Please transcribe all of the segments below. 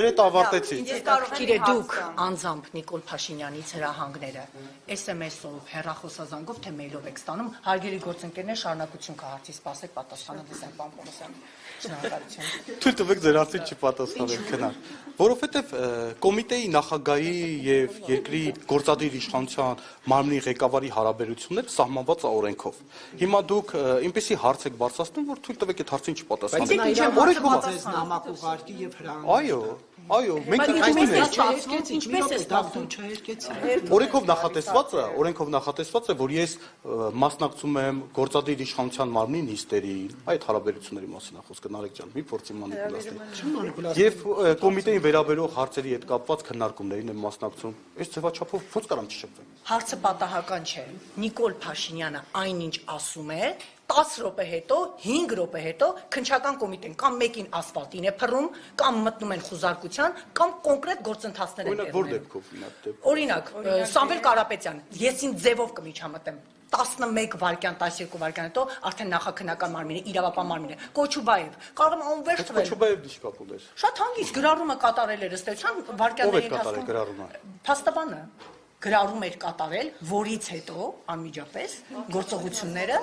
Այդ ավարտեցի։ Գիտե դուք անձամբ Նիկոլ Փաշինյանից հրահանգները SMS-ով, հեռախոսազանգով թե մեյլով եք ստանում, հարգելի գործընկերներ, շարունակություն կա հարցի, սպասեք պատասխանը դեսենք, պարոն Պողոսյան։ Շնորհակալություն։ Թույլ տվեք ձեր հարցին չպատասխանեմ, քնա։ Որովհետև կոմիտեի նախագահի եւ երկրի գործադիր իշխանության մարմնի ղեկավարի հարաբերությունները սահմանված է օրենքով։ Հիմա դուք այնպեսի հարց եք բարձրացնում, որ թույլ տվեք այդ հարցին չպատասխանեմ։ Այո, մենք օրենքով նախատեսված է, որ ես մասնակցում եմ գործադիր իշխանության մարմնի նիստերին, այդ հարաբերությունների մասին է խոսքը, Նարեկ ջան, մի փորձի մանիպուլյացիա։ Եվ կոմիտեին վերաբերող հարցերի հետ կապված քննարկումներին եմ մասնակցում։ Այս ձևաչափով ո՞նց կարամ չշփվեմ։ Հարցը պատահական չէ։ Նիկոլ Փաշինյանը այնինչ ասում է 10 րոպե հետո, 5 րոպե հետո քննչական կոմիտեն կամ մեկին ասֆալտին է փռում, կամ մտնում են խուզարկության, կամ կոնկրետ գործընթացներ են տեղում։ Օրինակ, Սամվել Կարապետյան, ես ինձ ձևով կմիջամտեմ 11 վայրկյան, 12 վայրկյան հետո արդեն նախաքննական մարմինը, իրավապահ մարմինը, Կոչուբաև, կարող եմ անվերջ թվել։ Կոչուբաև դիշ կապ ուներ։ Շատ հանգիստ գրառումը կատարել էր ըստ էության վայրկյանների ընթացքում։ Փաստաբանը գրառում էր կատարել, որից հետո անմիջապես գործողությունները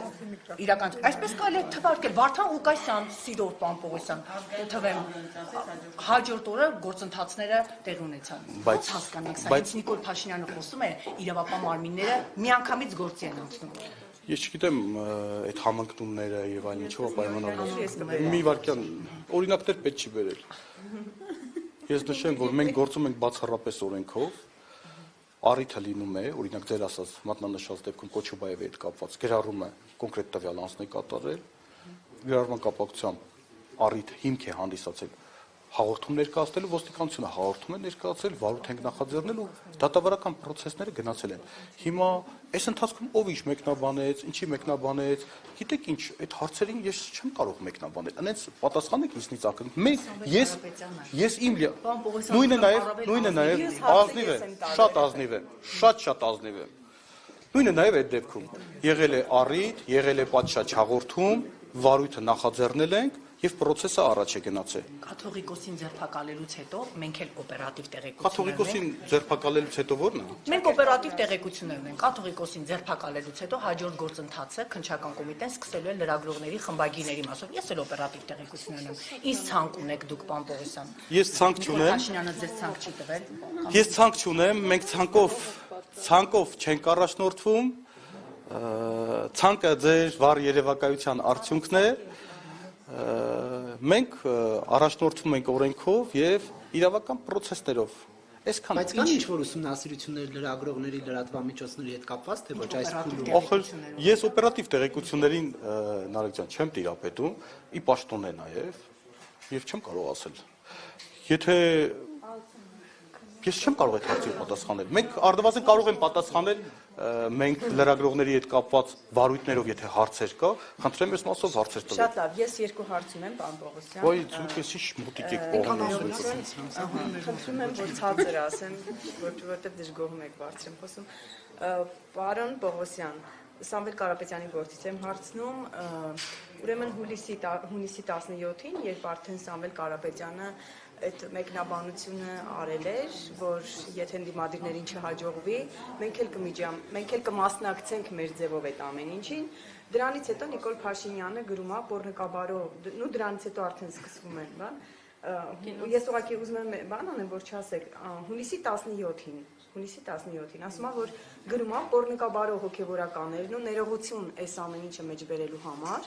իրական այսպես կարելի է թվարկել Վարդան Ղուկասյան, Սիրով պարոն Պողոսյան, թվեմ հաջորդ օրը գործընթացները տեղի ունեցան։ Բայց հասկանեք, սա հենց Նիկոլ Փաշինյանը խոսում է, իրավապահ մարմինները միանգամից գործի են անցնում։ Ես չգիտեմ այդ համընկնումները եւ այլն ինչով պայմանավորված։ Մի վարքյան օրինակներ պետք չի բերել։ Ես նշեմ, որ մենք գործում ենք բացառապես օրենքով։ Առիթը լինում է, օրինակ ձեր ասած մատնանշած դեպքում Կոչուբաևի հետ կապված գրառում է կոնկրետ տվյալ անձնի կատարել, գրառման կապակցությամբ առիթ հիմք է հանդիսացել հաղորդում ներկայացնելու, ոստիկանությունը հաղորդում է ներկայացել, վարույթ ենք նախաձեռնել ու դատավարական process-ները գնացել են։ Հիմա այս ընթացքում ով ինչ մեկնաբանեց, ինչի մեկնաբանեց, գիտեք ինչ, այդ հարցերին ես չեմ կարող մեկնաբանել։ Անենց պատասխանեք ինձնից ակնհայտ։ Ես իմ նույնը նաև ազնիվ է, շատ ազնիվ է, շատ ազնիվ է։ Նույնը նաև այդ դեպքում եղել է առիթ, եղել է պատշաճ հաղորդում, վարույթը նախաձեռնել ենք եւ process-ը առաջ է գնացել։ Կաթողիկոսին ձերբակալելուց հետո մենք էլ օպերատիվ տեղեկություններ ունենք։ Կաթողիկոսին ձերբակալելուց հետո ո՞րն է։ Մենք օպերատիվ տեղեկություններ ունենք։ Կաթողիկոսին ձերբակալելուց հետո հաջորդ գործընթացը քննչական կոմիտեն սկսելու է լրագրողների խմբագիրների մասով։ Ես էլ օպերատիվ տեղեկություններ ունեմ։ Ինչ ցանկ ունեք դուք, պարոն Պողոսյան։ Ես ցանկ չունեմ։ Փաշինյանը ձեզ ցանկ չի տվել։ Ես ցանկ չունեմ, մենք ցանկով չենք առաջնորդվում։ Ցանկը ձեր վառ երևակայության արդյունքն է։ Մենք առաջնորդվում ենք օրենքով եւ իրավական process-ներով։ Այսքան։ Բայց կան ինչ-որ ուսումնասիրություններ լրագրողների լրատվամիջոցների հետ կապված, թե ոչ այս փուլում։ Ես օպերատիվ տեղեկություններին Նարեկ ջան չեմ տիրապետում, ի պաշտոն է նաեւ եւ չեմ կարող ասել։ Եթե ես չեմ կարող այդ հարցին պատասխանել։ Մենք արդյունավետ կարող ենք պատասխանել մենք լրագրողների հետ կապված վարույթներով, եթե հարցեր կա, խնդրեմ ես մասով հարցեր տվեք։ Շատ լավ, ես երկու հարց ունեմ, պարոն Պողոսյան։ Ոայ, դուք էսի մոտիկ եք պողնում։ Խնդրում եմ, որ ցածր ասեմ, որովհետև դժգոհում եք բարձր եմ խոսում։ Պարոն Պողոսյան, Սամվել Կարապետյանի գործից եմ հարցնում, ուրեմն հունիսի 17-ին, երբ արդեն Սամվել Կարապետյանը այդ մեկնաբանությունը արել էր, որ եթե դիմադիրներին չհաջողվի, մենք էլ կմասնակցենք մեր ձևով այդ ամեն ինչին, դրանից հետո Նիկոլ Փաշինյանը գրում է Պոռնկաբարով, ու դրանից հետո արդեն սկսվում են, բան։ Ես ուղղակի ուզում եմ բան անեմ, որ չասեք, հունիսի 17-ին, ասում է, որ գրում է Պոռնկաբարով հոգևորականներն ու ներողություն այս ամեն ինչը մեջ բերելու համար,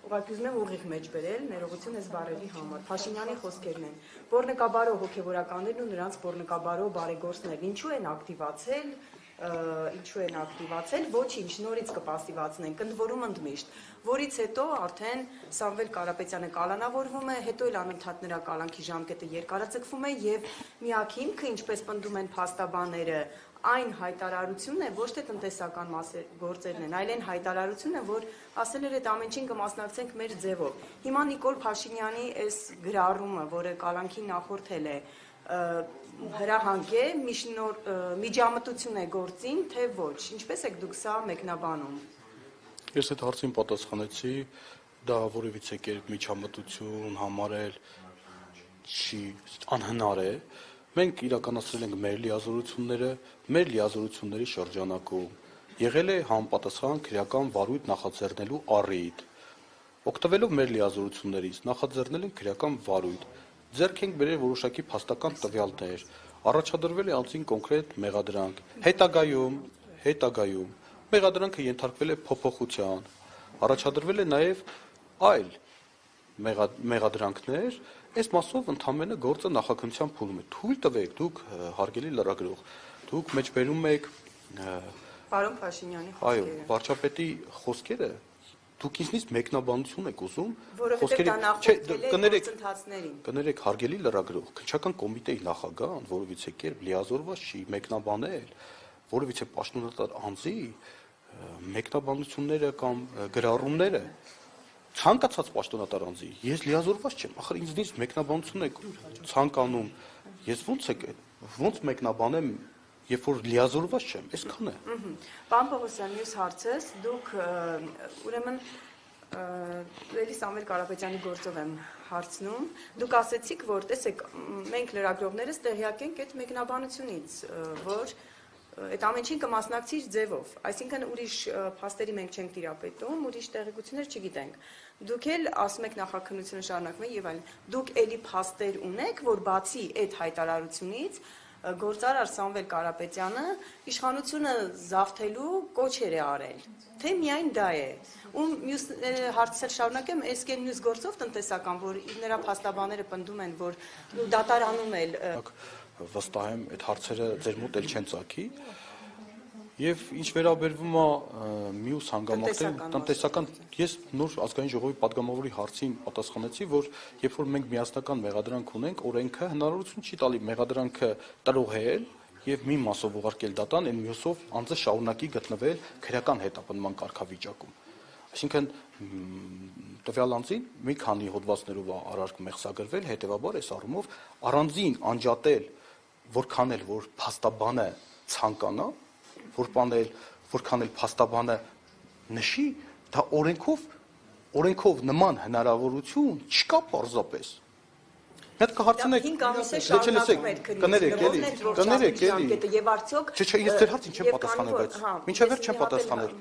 ուղղակի ուզում եմ ուղիղ մեջ բերել, ներողություն այս բառերի համար, Փաշինյանի խոսքերն են, Պոռնկաբարով հոգևորականներն ու նրանց Պոռնկաբարով բարեգործներն ինչու են ակտիվացել, ոչինչ, նորից կպասիվացնենք, ընդ որում ընդմիշտ, որից հետո արդեն Սամվել Կարապետյանը կալանավորվում է, հետո էլ անընդհատ նրա կալանքի ժամկետը երկարաձգվում է եւ միակ հիմքը, ինչպես պնդում են փաստաբանները, այն հայտարարությունն է, ոչ թե տնտեսական գործերն են, այլ այն հայտարարությունն է, որ ասել էր այդ ամեն ինչին կմասնակցենք մեր ձևով։ Հիմա Նիկոլ Փաշինյանի այս գրառումը, որը կալանքին նախորդել է, հրահանգ է, միջամտություն է գործին, թե ոչ։ Ինչպես եք դուք սա մեկնաբանում։ Ես այդ հարցին պատասխանեցի, դա որևիցե կերպ միջամտություն համարել չի անհնար է։ Մենք իրականացրել ենք մեր լիազորությունների շրջանակում եղել է համապատասխան քրեական վարույթ նախաձեռնելու առիթ։ Օգտվելով մեր լիազորություններից նախաձեռնել ենք քրեական վարույթ, ձեռք ենք բերել որոշակի փաստական տվյալներ, առաջադրվել է անձին կոնկրետ մեղադրանք, հետագայում մեղադրանքը ենթարկվել է փոփոխության, առաջադրվել է նաև այլ մեղադրանքներ, այս մասով ընդամենը գործը նախաքննության փուլում է։ Թույլ տվեք, դուք հարգելի լրագրող, դուք մեջբերում եք Պարոն Փաշինյանի այո, խոսքերը։ վարչապետի խոսքերը, դուք ինձնից մեկնաբանություն եք ուզում, Որովհետև դա նախորդել է գործընթացներին։ կներեք, հարգելի լրագրող, քննչական կոմիտեի նախագահան որովիցե կերպ լիազորված չի մեկնաբանել որովիցե պաշտոնատար անձի մեկնաբանությունները կամ գրառումները ցանկացած պաշտոնատար անձի, ես լիազորված չեմ, ախր ինձնից մեկնաբանություն եք ցանկանում, ես ոնց մեկնաբանեմ, երբ որ լիազորված չեմ, այսքան է։ Պարոն Պողոսյան, մյուս հարցս, դուք ուրեմն Էլի Սամվել Կարապետյանի գործով եմ հարցնում, դուք ասեցիք, որ տեսեք, մենք լրագրողներս տեղյակ ենք այդ մեկնաբանությունից, որ այդ ամեն ինչին կմասնակցիր ձևով, այսինքն ուրիշ փաստերի մենք չենք տիրապետում, ուրիշ տեղեկություններ չգիտենք։ Դուք էլ ասում եք նախաքննությունը շարունակվում է եւ այլն։ Դուք էլի փաստեր ունեք, որ բացի այդ հայտարարությունից գործարար Սամվել Կարապետյանը իշխանությունը զավթելու կոչեր է արել, թե միայն դա է։ Ու մյուս հարցեր շարունակեմ, այս կեն մյուս գործով տնտեսական, որ նրա փաստաբանները պնդում են, որ դատարանում էլ վստահ եմ, այդ հարցերը ձեր մոտ էլ չեն ծագի։ Եվ ինչ վերաբերվում է մյուս հանգամանքներին, տնտեսական, ես նոր ազգային ժողովի падգամավորի հարցին պատասխանեցի, որ երբ որ մենք միասնական մեղադրանք ունենք, օրենքը հնարավորություն չի տալի մեղադրանքը տրոհել եւ մի մասով ուղարկել դատան, այն մյուսով անձը շարունակի գտնվել քրեական հետապնդման կարգավիճակում։ Այսինքն տվյալ անձին մի քանի հոդվածներով արարք մեղսագրվել, հետեւաբար այս առումով առանձին անջատել, որքան էլ որ փաստաբանը ցանկանա, որքան էլ փաստաբանը նշի, դա օրենքով նման հնարավորություն չկա պարզապես։ Հետ կհարցնեք, կներեք էլի, եւ արդյոք չէ, ես ձեր հարցին չեմ պատասխանել, բայց մինչև վերջ չեմ պատասխանել։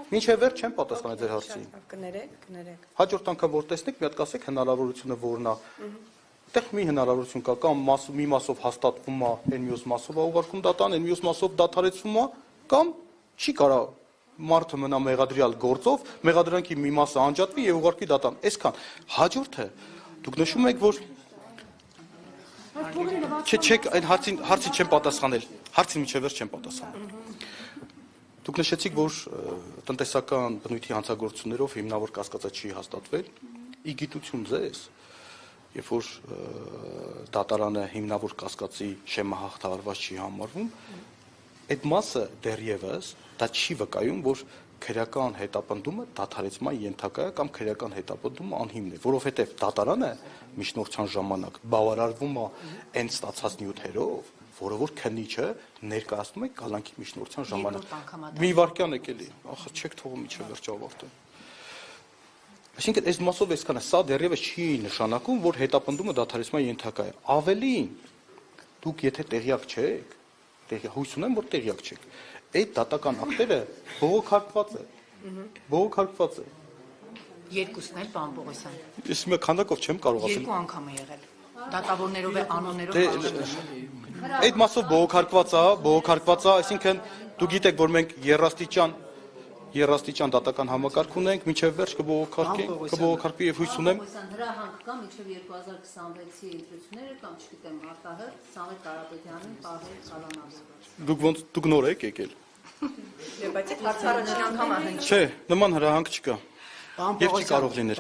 Մինչև վերջ չեմ պատասխանել ձեր հարցին։ Կներեք։ Հաջորդ անգամ որ տեսնեք, մի հատ կասեք հնարավորությունը որն է։ Այդտեղ մի հնարավորություն կա, կամ մի մասով հաստատվում է, այն մյուս մասով է ուղարկում դատան, այն մյուս մասով դադարեցվում է, կամ չի կարա մարդը մնա մեղադրյալ գործով, մեղադրանքի մի մասը անջատվի եւ ուղարկվի դատան։ Այսքան։ Հաջորդը դուք նշում եք, որ Չէ, այն հարցին չեմ պատասխանել, հարցին մինչև վերջ չեմ պատասխանել։ Դուք նշեցիք, որ տնտեսական բնույթի հանցագործություններով հիմնավոր կասկածը չի հաստատվել, ի գիտություն ձեզ, երբ որ դատարանը հիմնավոր կասկածի շեմահաղթահարված չի համարվում, այդ մասը դեռևս դա չի վկայում, որ քրեական հետապնդումը դադարեցման ենթակա է կամ քրեական հետապնդումը անհիմն է, որովհետև դատարանը միջնորդության ժամանակ բավարարվում է այն ստացած նյութերով, որը որ քննիչը ներկայացնում է կալանքի միջնորդության ժամանակ։ Մի վարքյան եք էլի, ախր չեք թողում միջև վերջ ավարտել։ Այսինքն այս մասով այսքանը, սա դեռևս չի նշանակում, որ հետապնդումը դադարեցման ենթակա է։ Ավելին, դուք եթե տեղյակ չեք, հույս ունեմ, որ տեղյակ չեք, այդ դատական ակտերը բողոքարկված է։ Երկուսն էլ, պարոն Պողոսյան։ Ես մի քանակով չեմ կարող ասել։ Երկու անգամ է եղել։ Դատավորներով է, անոններով։ Այդ մասով բողոքարկված է, այսինքն դու գիտեք, որ մենք երաստիճան դատական համակարգ ունենք, մինչև վերջ կբողոքարկվի եւ հույս ունեմ։ Դրա հանք կա մինչև 2026-ի ընտրությունները կամ չգիտեմ արտահերթ Սամվել Կարապետյանին պահել կալանավորված։ Դուք նոր եք եկել։ Բայց այդ հարցը առաջին անգամ է հնչում։ Չէ, նման հրահանգ չկա։ Եվ չի կարող լինել։